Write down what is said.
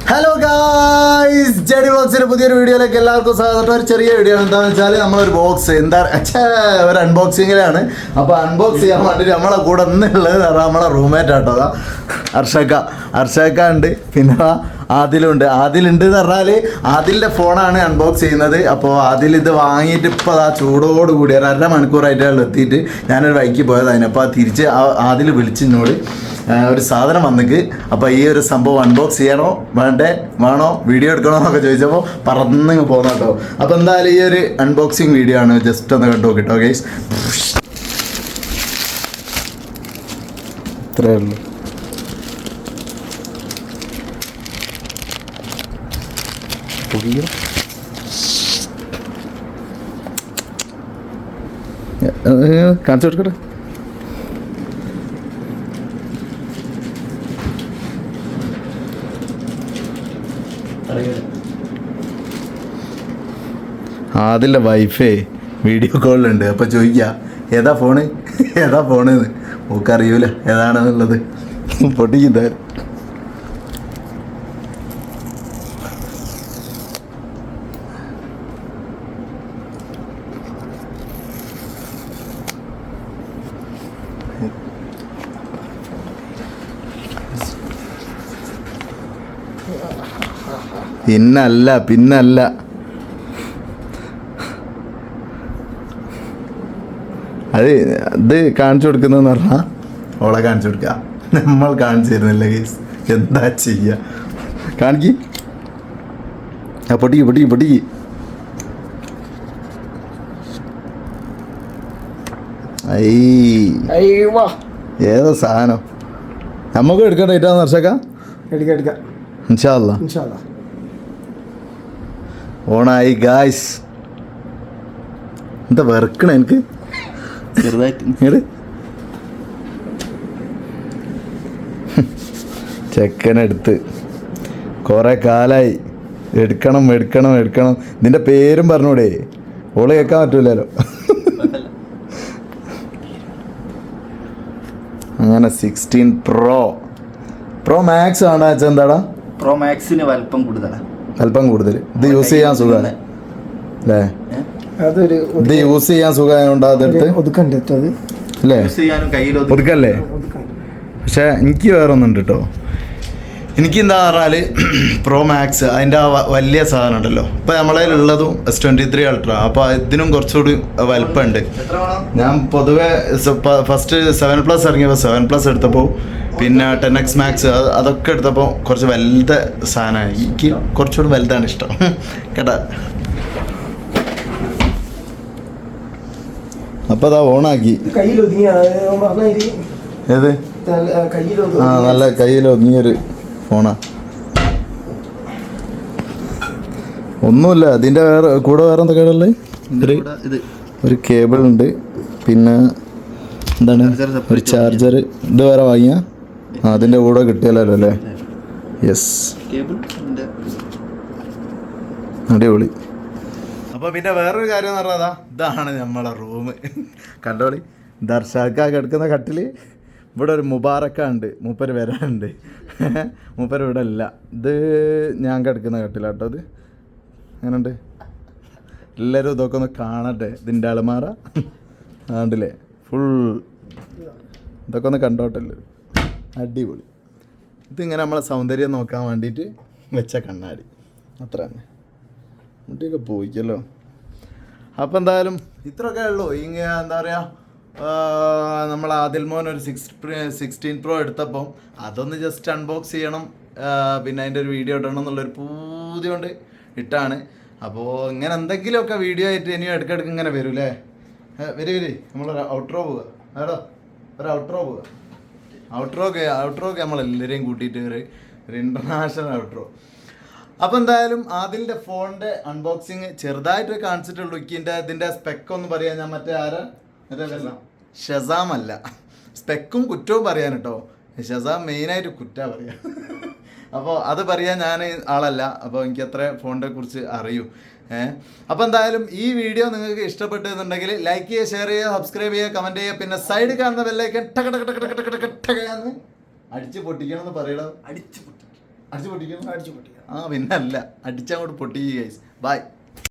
Hello guys, JD ബോക്സിന്റെ പുതിയൊരു വീഡിയോയിലേക്ക് എല്ലാവർക്കും സ്വാഗതം. ഒരു ചെറിയ വീഡിയോ എന്താണെന്ന് വെച്ചാൽ നമ്മളൊരു ബോക്സ് ഒരു അൺബോക്സിങ്ങിലാണ്. അപ്പോൾ അൺബോക്സ് ചെയ്യാൻ വേണ്ടിയിട്ട് നമ്മളെ കൂടെ നിന്നുള്ളത് നമ്മളെ റൂംമേറ്റ് ആട്ടോ. അർഷക്ക ഉണ്ട്, പിന്നെ ആദിലുണ്ട് എന്ന് പറഞ്ഞാൽ ആദിലിൻ്റെ ഫോണാണ് അൺബോക്സ് ചെയ്യുന്നത്. അപ്പോൾ ആദിൽ ഇത് വാങ്ങിയിട്ട് ഇപ്പോൾ ആ ചൂടോട് കൂടി ഒരു 1.5 മണിക്കൂറായിട്ടാണ് എത്തിയിട്ട് ഞാനൊരു വൈക്ക് പോയത്. അതിനപ്പോൾ തിരിച്ച് ആദിൽ വിളിച്ചെന്നോട് ഒരു സാധനം വന്നിക്ക്. അപ്പോൾ ഈ ഒരു സംഭവം അൺബോക്സ് ചെയ്യണോ വേണോ വീഡിയോ എടുക്കണോ എന്നൊക്കെ ചോദിച്ചപ്പോൾ പറന്നിങ്ങ് പോകുന്ന കേട്ടോ. അപ്പോൾ എന്തായാലും ഈ ഒരു അൺബോക്സിങ് വീഡിയോ ആണ്, ജസ്റ്റ് ഒന്ന് കണ്ടു കേട്ടോ ഗൈസ്. ഇത്രയേ ഉള്ളൂ. കാണിച്ചു കൊടുക്കട്ടെ. ആദിൻ്റെ വൈഫേ വീഡിയോ കോളിലുണ്ട്. അപ്പോൾ ചോദിക്കുക ഏതാ ഫോണെന്ന്. ഓക്കറിയൂല ഏതാണെന്നുള്ളത്. പൊട്ടിക്കില്ല. പിന്നല്ല ഇത് കാണിച്ചു കൊടുക്കുന്നതെന്ന് പറഞ്ഞാൽ ഓളെ കാണിച്ചു കൊടുക്കുക, നമ്മൾ കാണിച്ചു തരുന്നില്ല കേസ്. എന്താ ചെയ്യുക? കാണിക്ക്. പൊട്ടിക്ക്. ഏതോ സാധനം നമുക്ക് എടുക്കാൻ ഡേറ്റാന്ന് വർഷക്ക എടുക്കാം. ഇൻഷാ അല്ലാ ഓണായി ഗായ്സ്. എന്താ വെറുക്കണ എനിക്ക് ചെറുതായിട്ട്. ചെക്കനെടുത്ത് കുറെ കാലായി എടുക്കണം. നിന്റെ പേരും പറഞ്ഞൂടെ? ഓള് കേൾക്കാൻ പറ്റൂലല്ലോ. അങ്ങനെ 16 പ്രോ മാക്സ് ആണ്. എന്താടാ പ്രോ മാക്സിന് വലിപ്പം കൂടുതൽ. ഇത് യൂസ് ചെയ്യാൻ സുഖമാണ് അല്ലേ? ഇത് യൂസ് ചെയ്യാൻ സുഖമായോണ്ട് അതെടുത്ത് അല്ലേ ഒതുക്കല്ലേ. പക്ഷെ എനിക്ക് വേറെ ഒന്നുണ്ട് കേട്ടോ. എനിക്ക് എന്താ പറഞ്ഞാൽ പ്രോ മാക്സ് അതിൻ്റെ ആ വലിയ സാധനം ഉണ്ടല്ലോ. ഇപ്പം നമ്മളതിലുള്ളതും S23 അൾട്രാ. അപ്പോൾ ഇതിനും കുറച്ചുകൂടി വലിപ്പമുണ്ട്. ഞാൻ പൊതുവെ ഫസ്റ്റ് 7+ ഇറങ്ങിയപ്പോൾ 7+ എടുത്തപ്പോൾ, പിന്നെ 10X മാക്സ് അതൊക്കെ എടുത്തപ്പോൾ കുറച്ച് വലുത സാധനമാണ്. എനിക്ക് കുറച്ചുകൂടി വലുതാണ് ഇഷ്ടം കേട്ടാ. അപ്പോൾ അതാ ഓണാക്കി. ഏത് നല്ല കയ്യിൽ ഒതുങ്ങിയൊരു ഫോണാ. ഒന്നുമില്ല. അതിൻ്റെ കൂടെ വേറെ എന്തൊക്കെയാണുള്ളത്? ഒരു കേബിൾ ഉണ്ട്, പിന്നെ എന്താണ് ഒരു ചാർജർ. ഇത് വേറെ വാങ്ങിയാ അതിൻ്റെ കൂടെ കിട്ടിയല്ലോ അല്ലേ? യെസ്, അടിപൊളി. അപ്പോൾ പിന്നെ വേറൊരു കാര്യം എന്ന് പറഞ്ഞാൽ ഇതാണ് നമ്മളെ റൂം. കണ്ടോളി. ദർശക കിടക്കുന്ന കട്ടിൽ. ഇവിടെ ഒരു മുബാറക്ക ഉണ്ട്, മൂപ്പര് വരാനുണ്ട്. മൂപ്പര് ഇവിടെ ഇല്ല. ഇത് ഞാൻ കിടക്കുന്ന കട്ടിലാട്ടോ. ഇത് അങ്ങനെയുണ്ട്. എല്ലാവരും ഇതൊക്കെ ഒന്ന് കാണട്ടെ. ഇതിൻ്റെ അളമാറ ആണ്ടില്ലേ ഫുൾ. ഇതൊക്കെ ഒന്ന് കണ്ടോട്ടല്ലോ. അടിപൊളി. ഇതിങ്ങനെ നമ്മളെ സൗന്ദര്യം നോക്കാൻ വേണ്ടിയിട്ട് വെച്ച കണ്ണാടി അത്ര തന്നെ. മുട്ടിയൊക്കെ പോയിക്കല്ലോ. അപ്പോൾ എന്തായാലും ഇത്രയൊക്കെ ഉള്ളൂ. ഇങ്ങനെ എന്താ പറയുക, നമ്മൾ ആദിൽ മോൻ ഒരു 16 പ്രോ എടുത്തപ്പോൾ അതൊന്ന് ജസ്റ്റ് അൺബോക്സ് ചെയ്യണം, പിന്നെ അതിൻ്റെ ഒരു വീഡിയോ ഇടണം എന്നുള്ളൊരു പൂതി കൊണ്ട് ഇട്ടാണ്. അപ്പോൾ ഇങ്ങനെ എന്തെങ്കിലുമൊക്കെ വീഡിയോ ആയിട്ട് ഇനിയും ഇടയ്ക്കിടയ്ക്ക് ഇങ്ങനെ വരും അല്ലേ? വരി നമ്മളൊരു ഔട്ട്രോ പോവുക. അതോ ഒരു ഔട്ട്രോക്ക് നമ്മളെല്ലാവരെയും കൂട്ടിയിട്ട് ഒരു ഇൻ്റർനാഷണൽ ഔട്ട്രോ. അപ്പോൾ എന്തായാലും ആദിലിൻ്റെ ഫോണിൻ്റെ അൺബോക്സിങ് ചെറുതായിട്ട് കാണിച്ചിട്ടുള്ളൂ. ഇതിൻ്റെ സ്പെക്കൊന്ന് പറയാൻ ഞാൻ മറ്റേ ഷസാം അല്ല, സ്പെക്കും കുറ്റവും പറയാൻ കേട്ടോ. ഷസാം മെയിനായിട്ട് കുറ്റാ പറയാം. അപ്പോൾ അത് പറയാൻ ഞാൻ ആളല്ല. അപ്പോൾ എനിക്ക് അത്ര ഫോണിനെ കുറിച്ച് അറിയൂ. അപ്പോൾ എന്തായാലും ഈ വീഡിയോ നിങ്ങൾക്ക് ഇഷ്ടപ്പെട്ടെന്നുണ്ടെങ്കിൽ ലൈക്ക് ചെയ്യുക, ഷെയർ ചെയ്യുക, സബ്സ്ക്രൈബ് ചെയ്യുക, കമൻറ്റ് ചെയ്യുക. പിന്നെ സൈഡിൽ കാണുന്ന ബെല്ലൈക്കൻ ടക ടക ടക ടക ടക ടക ടക എന്ന് അടിച്ച് പൊട്ടിക്കണം എന്ന് പറയണം. അടിച്ചു പൊട്ടിക്കുന്നു അടിച്ചു പൊട്ടിക്കാം. ആ പിന്നല്ല അടിച്ചങ്ങോട്ട് പൊട്ടിക്കുക ഗൈസ്. ബൈ.